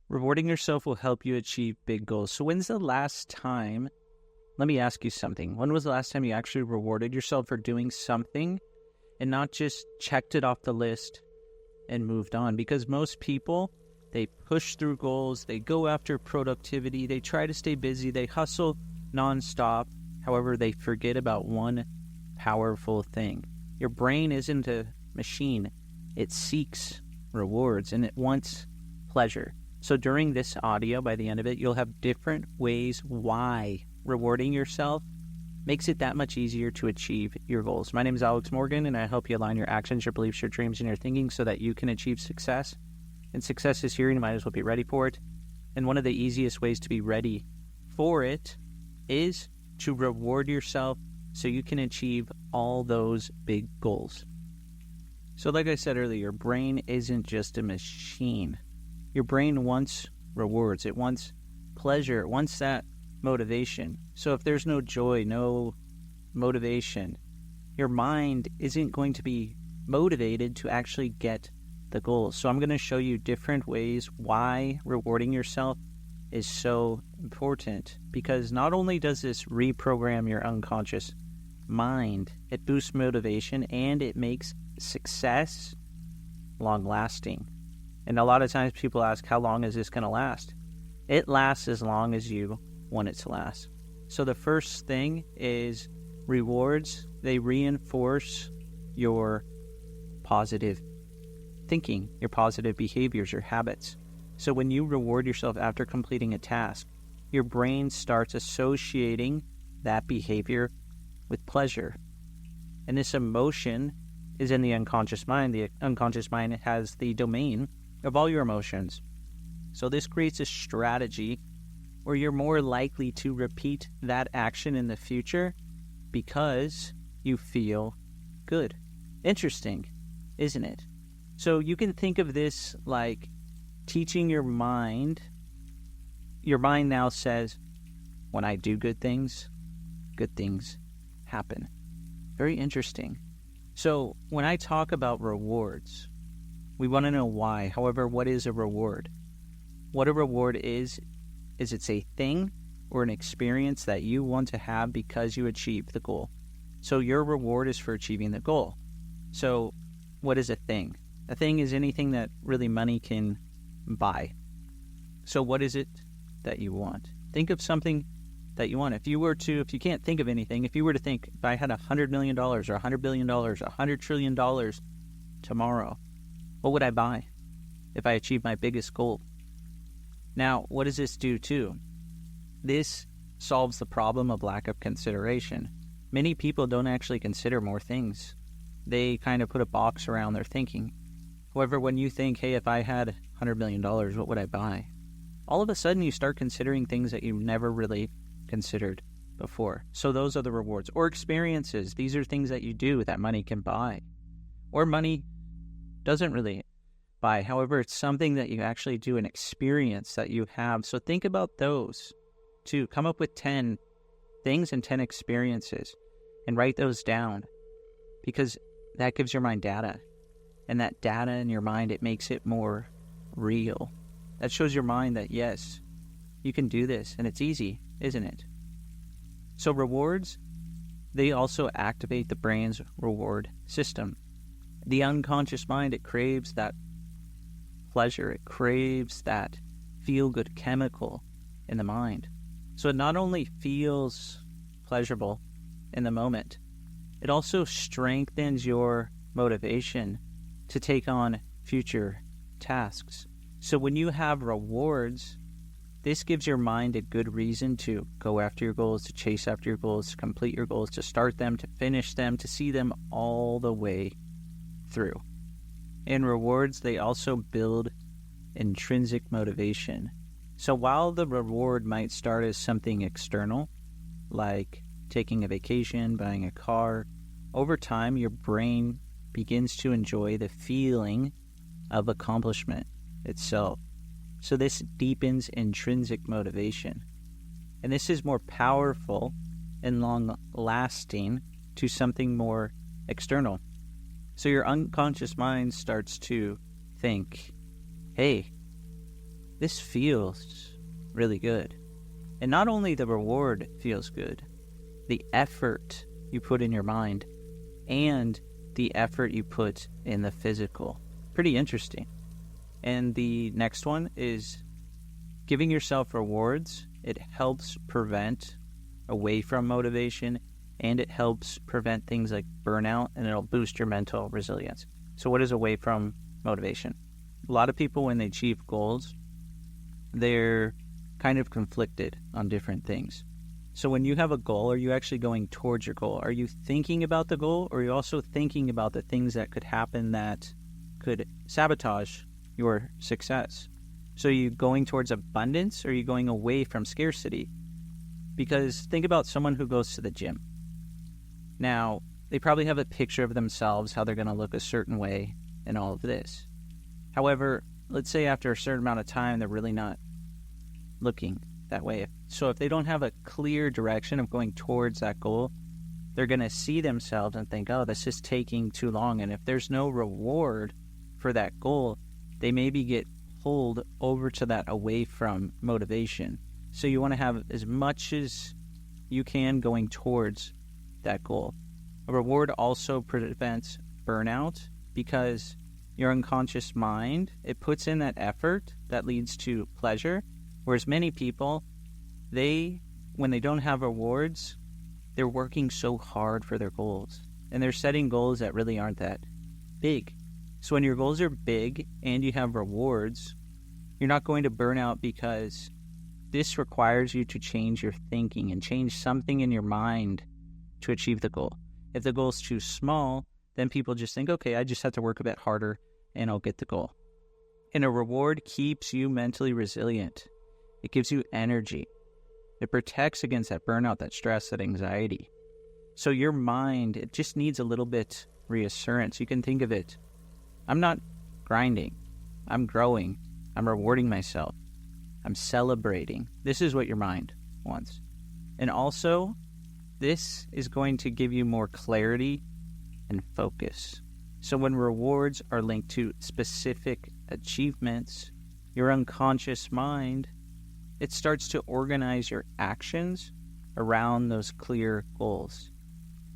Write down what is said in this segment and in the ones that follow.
Rewarding yourself will help you achieve big goals. So when's the last time, let me ask you something. When was the last time you actually rewarded yourself for doing something and not just checked it off the list and moved on? Because most people, they push through goals, they go after productivity, they try to stay busy, they hustle nonstop. However, they forget about one powerful thing. Your brain isn't a machine. It seeks rewards and it wants pleasure. So during this audio, by the end of it, you'll have different ways why rewarding yourself makes it that much easier to achieve your goals. My name is Alex Morgan, and I help you align your actions, your beliefs, your dreams, and your thinking so that you can achieve success. And success is here, and you might as well be ready for it. And one of the easiest ways to be ready for it is to reward yourself so you can achieve all those big goals. So like I said earlier, your brain isn't just a machine. Your brain wants rewards. It wants pleasure. It wants that motivation. So if there's no joy, no motivation, your mind isn't going to be motivated to actually get the goals. So I'm going to show you different ways why rewarding yourself is so important, because not only does this reprogram your unconscious mind, it boosts motivation and it makes success long-lasting. And a lot of times people ask, how long is this going to last? It lasts as long as you want it to last. So the first thing is rewards. They reinforce your positive thinking, your positive behaviors, your habits. So when you reward yourself after completing a task, your brain starts associating that behavior with pleasure. And this emotion is in the unconscious mind. The unconscious mind has the domain of all your emotions. So this creates a strategy where you're more likely to repeat that action in the future because you feel good. Interesting, isn't it? So you can think of this like teaching your mind. Your mind now says, when I do good things happen. Very interesting. So when I talk about rewards, we want to know why. However, what is a reward? What a reward is it's a thing or an experience that you want to have because you achieved the goal. So your reward is for achieving the goal. So what is a thing? A thing is anything that really money can buy. So what is it that you want? Think of something that you want. If you can't think of anything, if you were to think, if I had $100 million or $100 billion, $100 trillion tomorrow, what would I buy if I achieved my biggest goal? Now, what does this do too? This solves the problem of lack of consideration. Many people don't actually consider more things. They kind of put a box around their thinking. However, when you think, hey, if I had $100 million, what would I buy? All of a sudden, you start considering things that you never really considered before. So those are the rewards. Or experiences. These are things that you do that money can buy. Or money doesn't really buy. However, it's something that you actually do, an experience that you have. So think about those too. Come up with 10 things and 10 experiences and write those down, because that gives your mind data. And that data in your mind, it makes it more real. That shows your mind that, yes, you can do this, and it's easy, isn't it? So rewards, they also activate the brain's reward system. The unconscious mind, it craves that pleasure. It craves that feel-good chemical in the mind. So it not only feels pleasurable in the moment, it also strengthens your motivation to take on future tasks. So when you have rewards, this gives your mind a good reason to go after your goals, to chase after your goals, to complete your goals, to start them, to finish them, to see them all the way through. And rewards, they also build intrinsic motivation. So while the reward might start as something external, like taking a vacation, buying a car, over time your brain begins to enjoy the feeling of accomplishment itself. So this deepens intrinsic motivation. And this is more powerful and long-lasting to something more external. So your unconscious mind starts to think, hey, this feels really good. And not only the reward feels good, the effort you put in your mind and the effort you put in the physical. Pretty interesting. And the next one is giving yourself rewards. It helps prevent away from motivation, and it helps prevent things like burnout, and it'll boost your mental resilience. So what is away from motivation? A lot of people, when they achieve goals, they're kind of conflicted on different things. So when you have a goal, are you actually going towards your goal? Are you thinking about the goal, or are you also thinking about the things that could happen that could sabotage your success? So are you going towards abundance, or are you going away from scarcity? Because think about someone who goes to the gym. Now, they probably have a picture of themselves, how they're going to look a certain way, and all of this. However, let's say after a certain amount of time, they're really not looking that way. So if they don't have a clear direction of going towards that goal, they're going to see themselves and think, oh, this is taking too long. And if there's no reward for that goal, they maybe get pulled over to that away from motivation. So you want to have as much as you can going towards that goal. A reward also prevents burnout because your unconscious mind, it puts in that effort that leads to pleasure. Whereas many people, when they don't have rewards, they're working so hard for their goals. And they're setting goals that really aren't that big. So when your goals are big and you have rewards, you're not going to burn out, because this requires you to change your thinking and change something in your mind to achieve the goal. If the goal is too small, then people just think, okay, I just have to work a bit harder and I'll get the goal. And a reward keeps you mentally resilient. It gives you energy. It protects against that burnout, that stress, that anxiety. So your mind, it just needs a little bit reassurance. You can think of it, I'm not grinding. I'm growing. I'm rewarding myself. I'm celebrating. This is what your mind wants. And also, this is going to give you more clarity and focus. So when rewards are linked to specific achievements, your unconscious mind, it starts to organize your actions around those clear goals.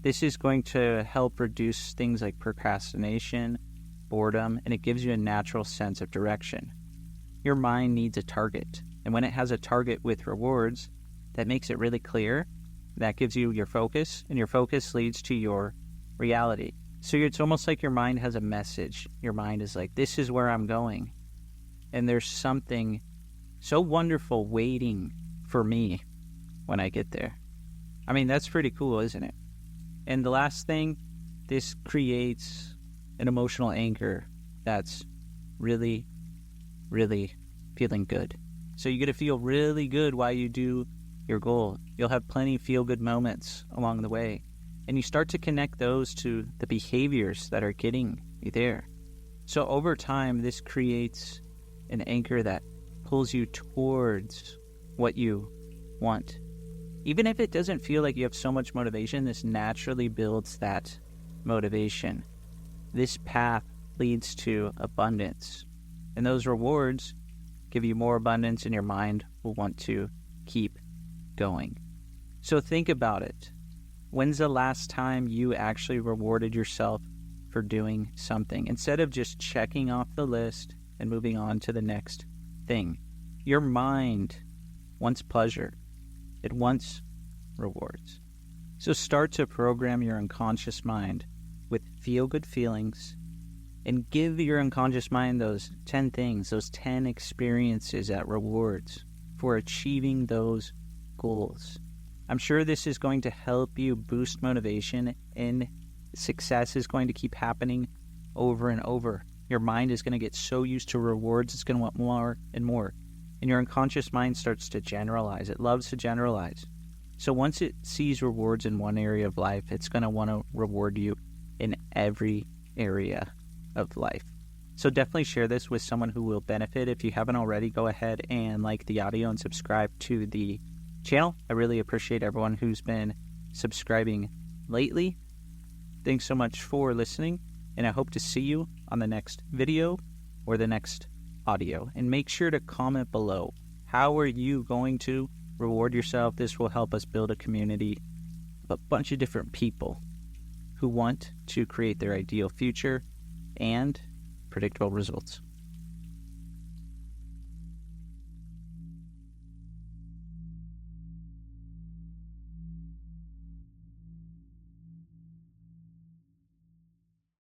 This is going to help reduce things like procrastination, boredom, and it gives you a natural sense of direction. Your mind needs a target, and when it has a target with rewards, that makes it really clear. That gives you your focus, and your focus leads to your reality. So it's almost like your mind has a message. Your mind is like, this is where I'm going, and there's something so wonderful waiting for me when I get there. I mean, that's pretty cool, isn't it? And the last thing, this creates an emotional anchor that's really, really feeling good. So you get to feel really good while you do your goal. You'll have plenty of feel-good moments along the way. And you start to connect those to the behaviors that are getting you there. So over time, this creates an anchor that pulls you towards what you want. Even if it doesn't feel like you have so much motivation, this naturally builds that motivation. This path leads to abundance. And those rewards give you more abundance, and your mind will want to keep going. So think about it. When's the last time you actually rewarded yourself for doing something, instead of just checking off the list and moving on to the next thing? Your mind wants pleasure. It wants rewards. So start to program your unconscious mind with feel-good feelings, and give your unconscious mind those 10 things, those 10 experiences at rewards for achieving those goals. I'm sure this is going to help you boost motivation, and success is going to keep happening over and over. Your mind is going to get so used to rewards, it's going to want more and more. And your unconscious mind starts to generalize. It loves to generalize. So once it sees rewards in one area of life, it's going to want to reward you in every area of life. So definitely share this with someone who will benefit. If you haven't already, go ahead and like the audio and subscribe to the channel. I really appreciate everyone who's been subscribing lately. Thanks so much for listening, and I hope to see you on the next video or the next audio, and make sure to comment below. How are you going to reward yourself? This will help us build a community of a bunch of different people who want to create their ideal future and predictable results.